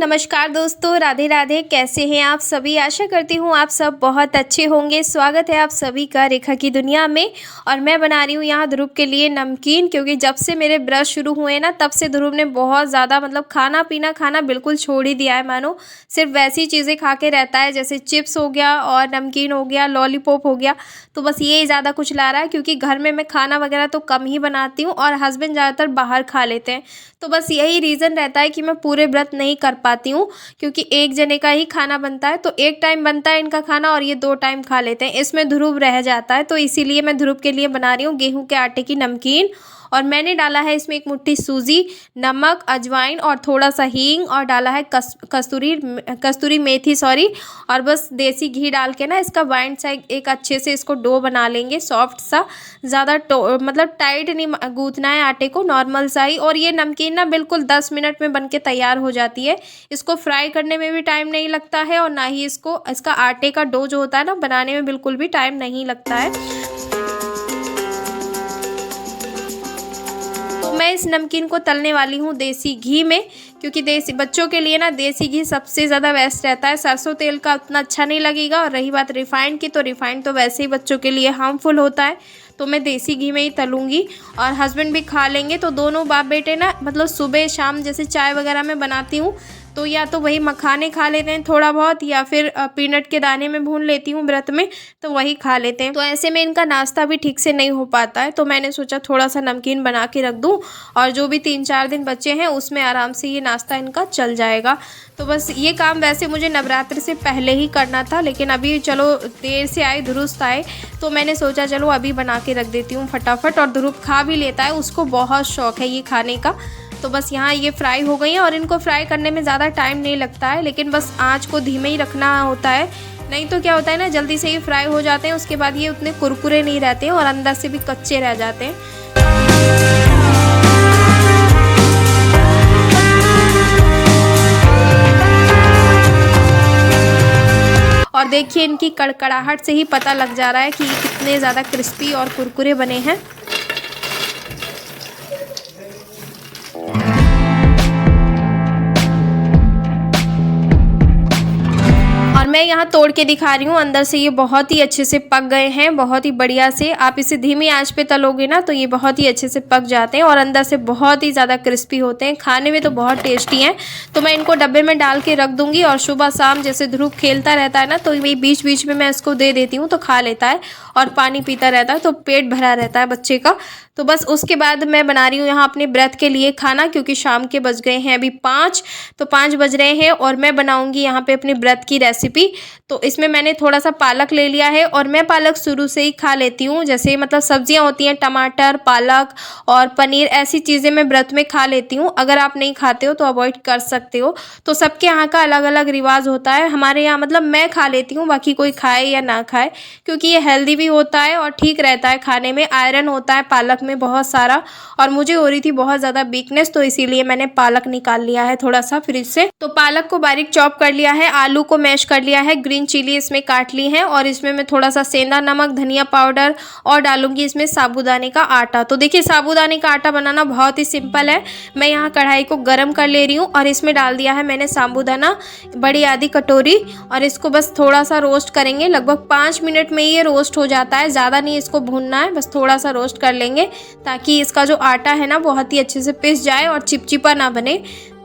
नमस्कार दोस्तों, राधे राधे। कैसे हैं आप सभी? आशा करती हूँ आप सब बहुत अच्छे होंगे। स्वागत है आप सभी का रेखा की दुनिया में। और मैं बना रही हूँ यहाँ ध्रुव के लिए नमकीन, क्योंकि जब से मेरे ब्रश शुरू हुए ना तब से ध्रुव ने बहुत ज़्यादा खाना बिल्कुल छोड़ ही दिया है। मानो सिर्फ वैसी चीज़ें खा के रहता है जैसे चिप्स हो गया और नमकीन हो गया, लॉलीपॉप हो गया। तो बस ये ज़्यादा कुछ ला रहा है, क्योंकि घर में मैं खाना वगैरह तो कम ही बनाती हूँ और हस्बैंड ज़्यादातर बाहर खा लेते हैं। तो बस यही रीज़न रहता है कि मैं पूरे व्रत नहीं कर पाती हूँ, क्योंकि एक जने का ही खाना बनता है। तो एक टाइम बनता है इनका खाना और ये 2 टाइम खा लेते हैं, इसमें ध्रुव रह जाता है। तो इसीलिए मैं ध्रुव के लिए बना रही हूँ गेहूं के आटे की नमकीन। और मैंने डाला है इसमें 1 मुट्ठी सूजी, नमक, अजवाइन और थोड़ा सा हींग, और डाला है कस्तूरी मेथी और बस देसी घी डाल के ना इसका बाइंड सा एक अच्छे से इसको डो बना लेंगे, सॉफ्ट सा। ज़्यादा टाइट नहीं गूंथना है आटे को, नॉर्मल सा ही। और ये नमकीन ना बिल्कुल 10 मिनट में बन के तैयार हो जाती है। इसको फ्राई करने में भी टाइम नहीं लगता है, और ना ही इसका आटे का डो जो होता है ना बनाने में बिल्कुल भी टाइम नहीं लगता है। मैं इस नमकीन को तलने वाली हूँ देसी घी में, क्योंकि बच्चों के लिए ना देसी घी सबसे ज़्यादा बेस्ट रहता है। सरसों तेल का उतना अच्छा नहीं लगेगा। और रही बात रिफाइंड की, तो रिफाइंड तो वैसे ही बच्चों के लिए हार्मफुल होता है। तो मैं देसी घी में ही तलूँगी, और हस्बैंड भी खा लेंगे। तो दोनों बाप बेटे ना सुबह शाम जैसे चाय वगैरह में बनाती हूँ तो या तो वही मखाने खा लेते हैं थोड़ा बहुत, या फिर पीनट के दाने में भून लेती हूँ व्रत में, तो वही खा लेते हैं। तो ऐसे में इनका नाश्ता भी ठीक से नहीं हो पाता है। तो मैंने सोचा थोड़ा सा नमकीन बना के रख दूँ, और जो भी 3-4 दिन बचे हैं उसमें आराम से ये नाश्ता इनका चल जाएगा। तो बस ये काम वैसे मुझे नवरात्र से पहले ही करना था, लेकिन अभी चलो देर से आए, दुरुस्त आए, तो मैंने सोचा चलो अभी बना के रख देती हूँ फटाफट। और ध्रुव खा भी लेता है, उसको बहुत शौक है ये खाने का। तो बस यहाँ ये फ्राई हो गई हैं, और इनको फ्राई करने में ज़्यादा टाइम नहीं लगता है, लेकिन बस आँच को धीमे ही रखना होता है। नहीं तो क्या होता है ना, जल्दी से ही फ्राई हो जाते हैं, उसके बाद ये उतने कुरकुरे नहीं रहते हैं और अंदर से भी कच्चे रह जाते हैं। और देखिए इनकी कड़कड़ाहट से ही पता लग जा रहा है कि ये कितने ज़्यादा क्रिस्पी और कुरकुरे बने हैं। और मैं यहाँ तोड़ के दिखा रही हूँ, अंदर से ये बहुत ही अच्छे से पक गए हैं, बहुत ही बढ़िया से। आप इसे धीमी आंच पे तलोगे ना तो ये बहुत ही अच्छे से पक जाते हैं, और अंदर से बहुत ही ज़्यादा क्रिस्पी होते हैं, खाने में तो बहुत टेस्टी हैं। तो मैं इनको डब्बे में डाल के रख दूँगी, और सुबह शाम जैसे ध्रुव खेलता रहता है ना, तो ये बीच बीच में मैं इसको दे देती हूँ, तो खा लेता है और पानी पीता रहता है, तो पेट भरा रहता है बच्चे का। तो बस उसके बाद मैं बना रही हूँ यहाँ अपने व्रत के लिए खाना, क्योंकि शाम के बज गए हैं अभी 5, तो 5 बज रहे हैं। और मैं बनाऊँगी यहाँ पे अपने व्रत की रेसिपी। तो इसमें मैंने थोड़ा सा पालक ले लिया है, और मैं पालक शुरू से ही खा लेती हूँ। जैसे सब्जियाँ होती हैं, टमाटर, पालक और पनीर, ऐसी चीज़ें मैं व्रत में खा लेती हूँ। अगर आप नहीं खाते हो तो अवॉइड कर सकते हो। तो सबके यहाँ का अलग अलग रिवाज होता है। हमारे यहाँ मैं खा लेती हूँ, बाकी कोई खाए या ना खाए, क्योंकि ये हेल्दी भी होता है और ठीक रहता है खाने में। आयरन होता है पालक में बहुत सारा, और मुझे हो रही थी बहुत ज़्यादा वीकनेस, तो इसीलिए मैंने पालक निकाल लिया है थोड़ा सा फ्रिज से। तो पालक को बारीक चॉप कर लिया है, आलू को मैश कर लिया है, ग्रीन चिली इसमें काट ली है, और इसमें मैं थोड़ा सा सेंधा नमक, धनिया पाउडर और डालूंगी इसमें साबूदाने का आटा। तो देखिए साबूदाने का आटा बनाना बहुत ही सिंपल है। मैं यहाँ कढ़ाई को गर्म कर ले रही हूँ, और इसमें डाल दिया है मैंने साबूदाना, बड़ी आधी कटोरी, और इसको बस थोड़ा सा रोस्ट करेंगे। लगभग 5 मिनट में ये रोस्ट हो जाता है, ज़्यादा नहीं इसको भूनना है, बस थोड़ा सा रोस्ट कर लेंगे, ताकि इसका जो आटा है ना बहुत ही अच्छे से पिस जाए और चिपचिपा ना बने।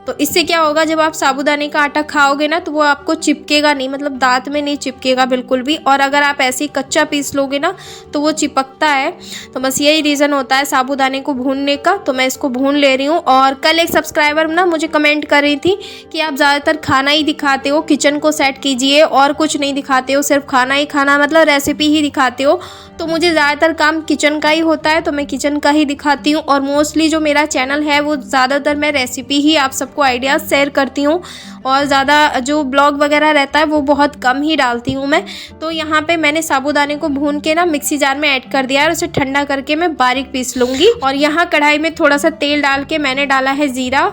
तो इससे क्या होगा, जब आप साबूदाने का आटा खाओगे ना तो वो आपको चिपकेगा नहीं, दांत में नहीं चिपकेगा बिल्कुल भी। और अगर आप ऐसे ही कच्चा पीस लोगे ना तो वो चिपकता है। तो बस यही रीज़न होता है साबूदाने को भूनने का। तो मैं इसको भून ले रही हूँ। और कल एक सब्सक्राइबर ना मुझे कमेंट कर रही थी कि आप ज़्यादातर खाना ही दिखाते हो, किचन को सेट कीजिए और कुछ नहीं दिखाते हो, सिर्फ खाना ही खाना, रेसिपी ही दिखाते हो। तो मुझे ज़्यादातर काम किचन का ही होता है, तो मैं किचन का ही दिखाती हूँ। और मोस्टली जो मेरा चैनल है वो ज़्यादातर मैं रेसिपी ही आप सबको आइडियाज़ शेयर करती हूँ, और ज़्यादा जो ब्लॉग वगैरह रहता है वो बहुत कम ही डालती हूँ मैं। तो यहाँ पे मैंने साबूदाने को भून के ना मिक्सी जार में ऐड कर दिया है, और उसे ठंडा करके मैं बारीक पीस लूँगी। और यहाँ कढ़ाई में थोड़ा सा तेल डाल के मैंने डाला है ज़ीरा,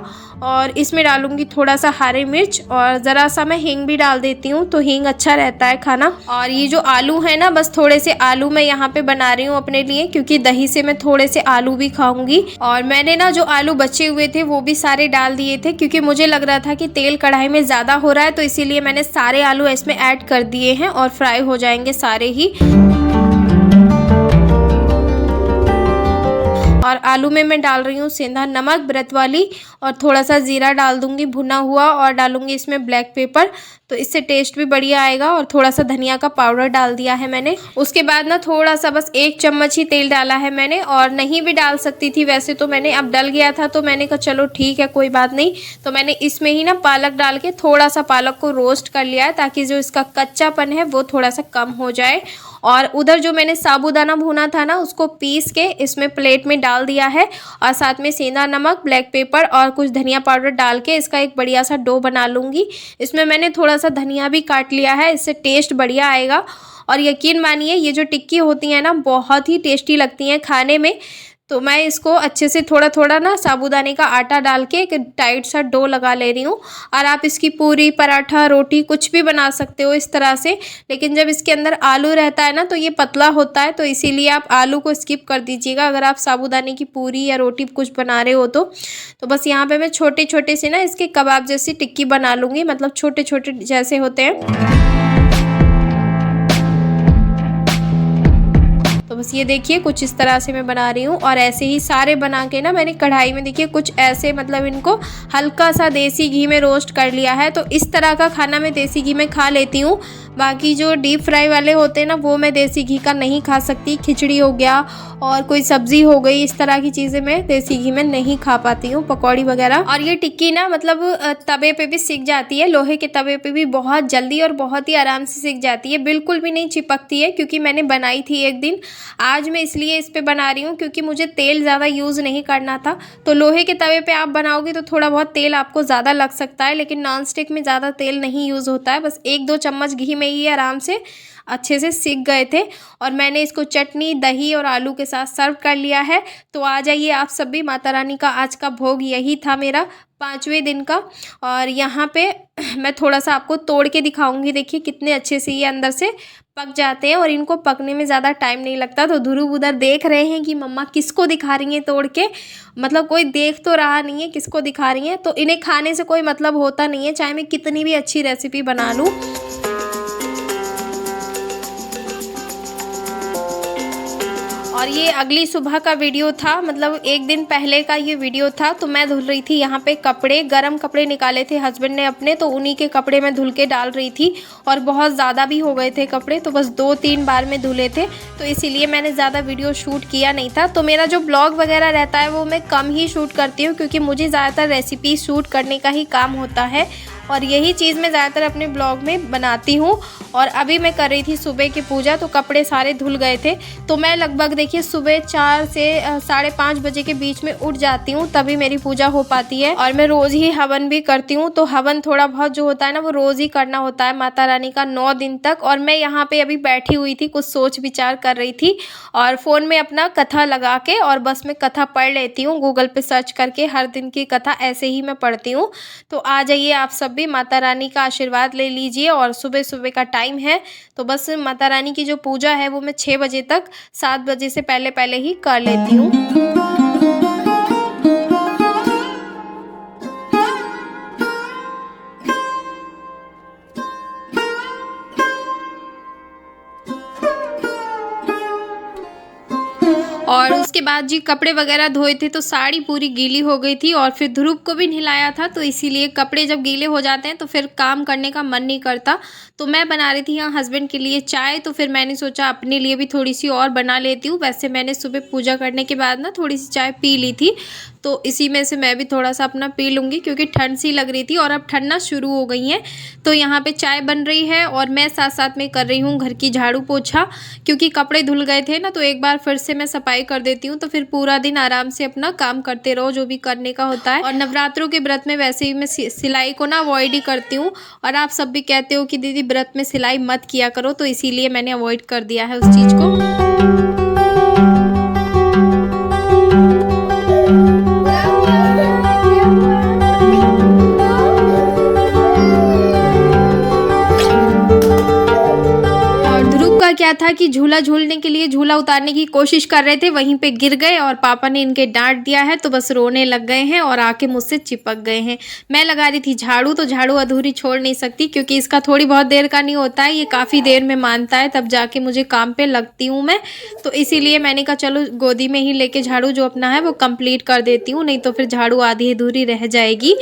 और इसमें डालूंगी थोड़ा सा हरी मिर्च और ज़रा सा मैं हींग भी डाल देती हूँ, तो हींग अच्छा रहता है खाना। और ये जो आलू है ना, बस थोड़े से आलू मैं यहाँ पे बना रही हूँ अपने लिए, क्योंकि दही से मैं थोड़े से आलू भी खाऊंगी। और मैंने ना जो आलू बचे हुए थे वो भी सारे डाल दिए थे, क्योंकि मुझे लग रहा था कि तेल कढ़ाई में ज़्यादा हो रहा है, तो इसीलिए मैंने सारे आलू इसमें ऐड कर दिए हैं और फ्राई हो जाएंगे सारे ही। और आलू में मैं डाल रही हूँ सेंधा नमक व्रत वाली, और थोड़ा सा जीरा डाल दूंगी भुना हुआ, और डालूंगी इसमें ब्लैक पेपर, तो इससे टेस्ट भी बढ़िया आएगा। और थोड़ा सा धनिया का पाउडर डाल दिया है मैंने। उसके बाद ना थोड़ा सा बस 1 चम्मच ही तेल डाला है मैंने, और नहीं भी डाल सकती थी वैसे तो मैंने, अब डल गया था तो मैंने कहा चलो ठीक है कोई बात नहीं। तो मैंने इसमें ही ना पालक डाल के थोड़ा सा पालक को रोस्ट कर लिया है, ताकि जो इसका कच्चापन है वो थोड़ा सा कम हो जाए। और उधर जो मैंने साबूदाना भुना था ना, उसको पीस के इसमें प्लेट में डाल दिया है, और साथ में सेंधा नमक, ब्लैक पेपर और कुछ धनिया पाउडर डाल के इसका एक बढ़िया सा डो बना लूँगी। इसमें मैंने थोड़ा सा धनिया भी काट लिया है, इससे टेस्ट बढ़िया आएगा। और यकीन मानिए ये जो टिक्की होती है ना, बहुत ही टेस्टी लगती हैं खाने में। तो मैं इसको अच्छे से थोड़ा थोड़ा ना साबूदाने का आटा डाल के एक टाइट सा डो लगा ले रही हूँ। और आप इसकी पूरी, पराठा, रोटी कुछ भी बना सकते हो इस तरह से। लेकिन जब इसके अंदर आलू रहता है ना, तो ये पतला होता है, तो इसीलिए आप आलू को स्किप कर दीजिएगा अगर आप साबूदाने की पूरी या रोटी कुछ बना रहे हो तो बस यहाँ पे मैं छोटे छोटे से ना इसके कबाब जैसी टिक्की बना लूँगी, मतलब छोटे छोटे जैसे होते हैं। तो बस ये देखिए कुछ इस तरह से मैं बना रही हूँ। और ऐसे ही सारे बना के ना मैंने कढ़ाई में देखिए कुछ ऐसे, मतलब इनको हल्का सा देसी घी में रोस्ट कर लिया है। तो इस तरह का खाना मैं देसी घी में खा लेती हूँ। बाकी जो डीप फ्राई वाले होते हैं ना, वो मैं देसी घी का नहीं खा सकती। खिचड़ी हो गया और कोई सब्जी हो गई, इस तरह की चीज़ें मैं देसी घी में नहीं खा पाती हूँ, पकौड़ी वगैरह। और ये टिक्की ना मतलब तवे पे भी सिक जाती है, लोहे के तवे पे भी बहुत जल्दी और बहुत ही आराम से सिक जाती है, बिल्कुल भी नहीं चिपकती है। क्योंकि मैंने बनाई थी एक दिन, आज मैं इसलिए इस पर बना रही हूँ क्योंकि मुझे तेल ज़्यादा यूज़ नहीं करना था। तो लोहे के तवे पे आप बनाओगे तो थोड़ा बहुत तेल आपको ज़्यादा लग सकता है, लेकिन नॉन स्टिक में ज़्यादा तेल नहीं यूज़ होता है। बस 1-2 चम्मच घी में ही आराम से अच्छे से सिक गए थे। और मैंने इसको चटनी, दही और आलू के साथ सर्व कर लिया है। तो आ जाइए आप सब भी, माता रानी का आज का भोग यही था मेरा 5वें दिन का। और यहाँ पे मैं थोड़ा सा आपको तोड़ के दिखाऊंगी, देखिए कितने अच्छे से ये अंदर से पक जाते हैं और इनको पकने में ज़्यादा टाइम नहीं लगता। तो ध्रुव उधर देख रहे हैं कि मम्मा किसको दिखा रही हैं तोड़ के, मतलब कोई देख तो रहा नहीं है किसको दिखा रही हैं। तो इन्हें खाने से कोई मतलब होता नहीं है, चाहे मैं कितनी भी अच्छी रेसिपी बना लूँ। और ये अगली सुबह का वीडियो था, मतलब एक दिन पहले का ये वीडियो था। तो मैं धुल रही थी यहाँ पे कपड़े, गर्म कपड़े निकाले थे हस्बैंड ने अपने, तो उन्हीं के कपड़े मैं धुल के डाल रही थी। और बहुत ज़्यादा भी हो गए थे कपड़े, तो बस 2-3 बार में धुले थे, तो इसीलिए मैंने ज़्यादा वीडियो शूट किया नहीं था। तो मेरा जो ब्लॉग वगैरह रहता है वो मैं कम ही शूट करती हूँ, क्योंकि मुझे ज़्यादातर रेसिपी शूट करने का ही काम होता है, और यही चीज़ मैं ज़्यादातर अपने ब्लॉग में बनाती हूँ। और अभी मैं कर रही थी सुबह की पूजा, तो कपड़े सारे धुल गए थे। तो मैं लगभग देखिए सुबह 4 से 5:30 बजे के बीच में उठ जाती हूँ, तभी मेरी पूजा हो पाती है। और मैं रोज़ ही हवन भी करती हूँ। तो हवन थोड़ा बहुत जो होता है ना, वो रोज़ ही करना होता है माता रानी का 9 दिन तक। और मैं यहाँ पे अभी बैठी हुई थी, कुछ सोच विचार कर रही थी, और फ़ोन में अपना कथा लगा के और बस मैं कथा पढ़ लेती हूँ, गूगल पे सर्च करके हर दिन की कथा ऐसे ही मैं पढ़ती हूँ। तो आ जाइए आप सब भी, माता रानी का आशीर्वाद ले लीजिए। और सुबह सुबह का टाइम है, तो बस माता रानी की जो पूजा है वो मैं 6 बजे तक, 7 बजे से पहले पहले ही कर लेती हूँ। और उसके बाद जी कपड़े वगैरह धोए थे, तो साड़ी पूरी गीली हो गई थी, और फिर ध्रुव को भी नहलाया था, तो इसीलिए कपड़े जब गीले हो जाते हैं तो फिर काम करने का मन नहीं करता। तो मैं बना रही थी यहाँ हस्बैंड के लिए चाय, तो फिर मैंने सोचा अपने लिए भी थोड़ी सी और बना लेती हूँ। वैसे मैंने सुबह पूजा करने के बाद ना थोड़ी सी चाय पी ली थी, तो इसी में से मैं भी थोड़ा सा अपना पी लूँगी, क्योंकि ठंड सी लग रही थी और अब ठंडना शुरू हो गई है। तो यहाँ पे चाय बन रही है और मैं साथ साथ में कर रही हूँ घर की झाड़ू पोछा, क्योंकि कपड़े धुल गए थे ना, तो एक बार फिर से मैं सफाई कर देती हूँ, तो फिर पूरा दिन आराम से अपना काम करते रहो जो भी करने का होता है। और नवरात्रों के व्रत में वैसे ही मैं सिलाई को ना अवॉइड ही करती हूँ, और आप सब भी कहते हो कि दीदी व्रत में सिलाई मत किया करो, तो इसीलिए मैंने अवॉइड कर दिया है उस चीज़ को। क्या था कि झूला झूलने के लिए झूला उतारने की कोशिश कर रहे थे, वहीं पे गिर गए और पापा ने इनके डांट दिया है तो बस रोने लग गए हैं और आके मुझसे चिपक गए हैं। मैं लगा रही थी झाड़ू, तो झाड़ू अधूरी छोड़ नहीं सकती क्योंकि इसका थोड़ी बहुत देर का नहीं होता है, ये काफ़ी देर में मानता है, तब जाके मुझे काम पे लगती हूँ मैं। तो इसीलिए मैंने कहा चलो गोदी में ही लेके झाड़ू जो अपना है वो कंप्लीट कर देती हूँ, नहीं तो फिर झाड़ू आधी अधूरी रह जाएगी।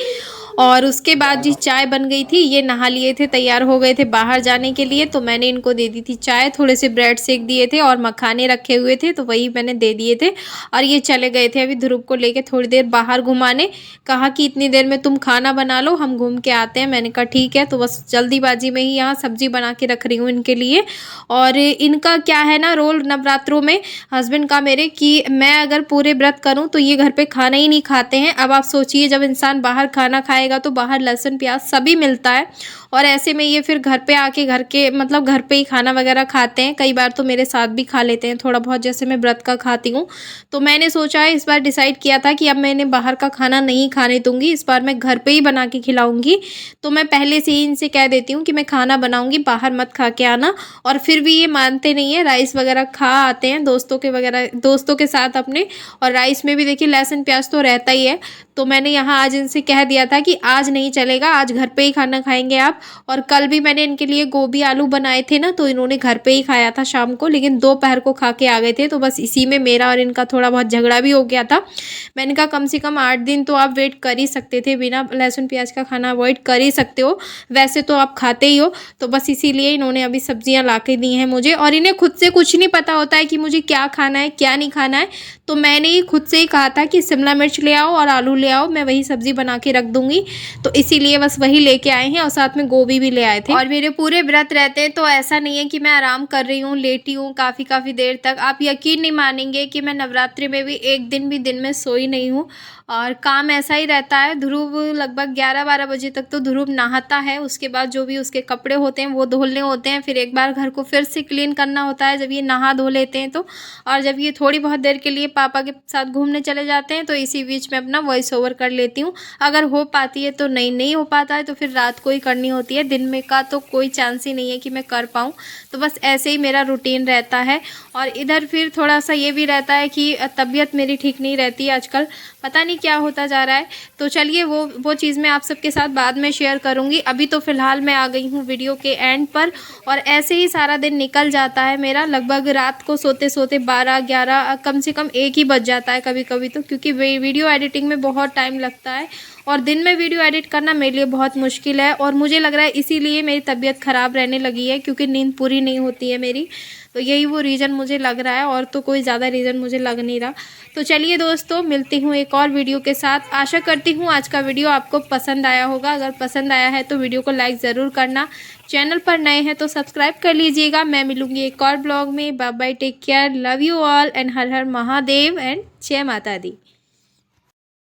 और उसके बाद जी चाय बन गई थी, ये नहा लिए थे, तैयार हो गए थे बाहर जाने के लिए, तो मैंने इनको दे दी थी चाय, थोड़े से ब्रेड सेक दिए थे और मखाने रखे हुए थे तो वही मैंने दे दिए थे। और ये चले गए थे अभी ध्रुव को लेके थोड़ी देर बाहर घुमाने, कहा कि इतनी देर में तुम खाना बना लो, हम घूम के आते हैं। मैंने कहा ठीक है, तो बस जल्दीबाजी में ही यहाँ सब्जी बना के रख रही हूँ इनके लिए। और इनका क्या है ना रोल नवरात्रों में हस्बैंड का मेरे, कि मैं अगर पूरे व्रत करूँ तो ये घर पे खाना ही नहीं खाते हैं। अब आप सोचिए जब इंसान बाहर खाना खाएगा तो बाहर लहसुन प्याज सभी मिलता है, और ऐसे में ये फिर घर पे आके घर के मतलब घर पे ही खाना वगैरह खाते हैं। कई बार तो मेरे साथ भी खा लेते हैं थोड़ा बहुत, जैसे मैं व्रत का खाती हूँ। तो मैंने सोचा है, इस बार डिसाइड किया था कि अब मैं इन्हें बाहर का खाना नहीं खाने दूंगी, इस बार मैं घर पे ही बना के खिलाऊंगी। तो मैं पहले से ही इनसे कह देती हूँ कि मैं खाना बनाऊंगी, बाहर मत खा के आना। और फिर भी ये मानते नहीं है, राइस वगैरह खा आते हैं दोस्तों के साथ अपने, और राइस में भी देखिए लहसुन प्याज तो रहता ही है। तो मैंने यहाँ आज इनसे कह दिया था कि आज नहीं चलेगा, आज घर पे ही खाना खाएंगे आप। और कल भी मैंने इनके लिए गोभी आलू बनाए थे ना, तो इन्होंने घर पे ही खाया था शाम को, लेकिन दोपहर को खा के आ गए थे। तो बस इसी में मेरा और इनका थोड़ा बहुत झगड़ा भी हो गया था। मैंने कहा कम से कम 8 दिन तो आप वेट कर ही सकते थे, बिना लहसुन प्याज का खाना अवॉइड कर ही सकते हो, वैसे तो आप खाते ही हो। तो बस इसीलिए इन्होंने अभी सब्जियाँ ला के दी हैं मुझे, और इन्हें खुद से कुछ नहीं पता होता है कि मुझे क्या खाना है क्या नहीं खाना है। तो मैंने ही खुद से ही कहा था कि शिमला मिर्च ले आओ और आलू ले आओ, मैं वही सब्जी बना के रख दूंगी। तो इसीलिए बस वही लेके आए हैं, और साथ में गोभी भी ले आए थे। और मेरे पूरे व्रत रहते हैं तो ऐसा नहीं है कि मैं आराम कर रही हूँ, लेटी हूँ काफ़ी देर तक। आप यकीन नहीं मानेंगे कि मैं नवरात्रि में भी एक दिन भी दिन में सोई नहीं हूँ, और काम ऐसा ही रहता है। ध्रुव लगभग 11-12 बजे तक तो ध्रुव नहाता है, उसके बाद जो भी उसके कपड़े होते हैं वो धुलने होते हैं, फिर एक बार घर को फिर से क्लीन करना होता है जब ये नहा धो लेते हैं तो। और जब ये थोड़ी बहुत देर के लिए पापा के साथ घूमने चले जाते हैं तो इसी बीच में अपना वॉइस ओवर कर लेती हूँ, अगर हो पाती है तो। नहीं हो पाता है तो फिर रात को ही करनी होती है, दिन में का तो कोई चांस ही नहीं है कि मैं कर पाऊँ। तो बस ऐसे ही मेरा रूटीन रहता है। और इधर फिर थोड़ा सा ये भी रहता है कि तबीयत मेरी ठीक नहीं रहती है आजकल, पता नहीं क्या होता जा रहा है। तो चलिए वो चीज़ मैं आप सबके साथ बाद में शेयर करूँगी। अभी तो फ़िलहाल मैं आ गई हूँ वीडियो के एंड पर, और ऐसे ही सारा दिन निकल जाता है मेरा। लगभग रात को सोते सोते 12-11 कम से कम 1 ही बज जाता है कभी कभी तो, क्योंकि वीडियो एडिटिंग में बहुत टाइम लगता है, और दिन में वीडियो एडिट करना मेरे लिए बहुत मुश्किल है। और मुझे लग रहा है इसीलिए मेरी तबीयत ख़राब रहने लगी है, क्योंकि नींद पूरी नहीं होती है मेरी। तो यही वो रीज़न मुझे लग रहा है, और तो कोई ज़्यादा रीज़न मुझे लग नहीं रहा। तो चलिए दोस्तों, मिलती हूँ एक और वीडियो के साथ। आशा करती हूँ आज का वीडियो आपको पसंद आया होगा। अगर पसंद आया है तो वीडियो को लाइक ज़रूर करना, चैनल पर नए हैं तो सब्सक्राइब कर लीजिएगा। मैं मिलूँगी एक और ब्लॉग में। Bye bye, take care, love you all, and Har Har Mahadev and जय माता दी।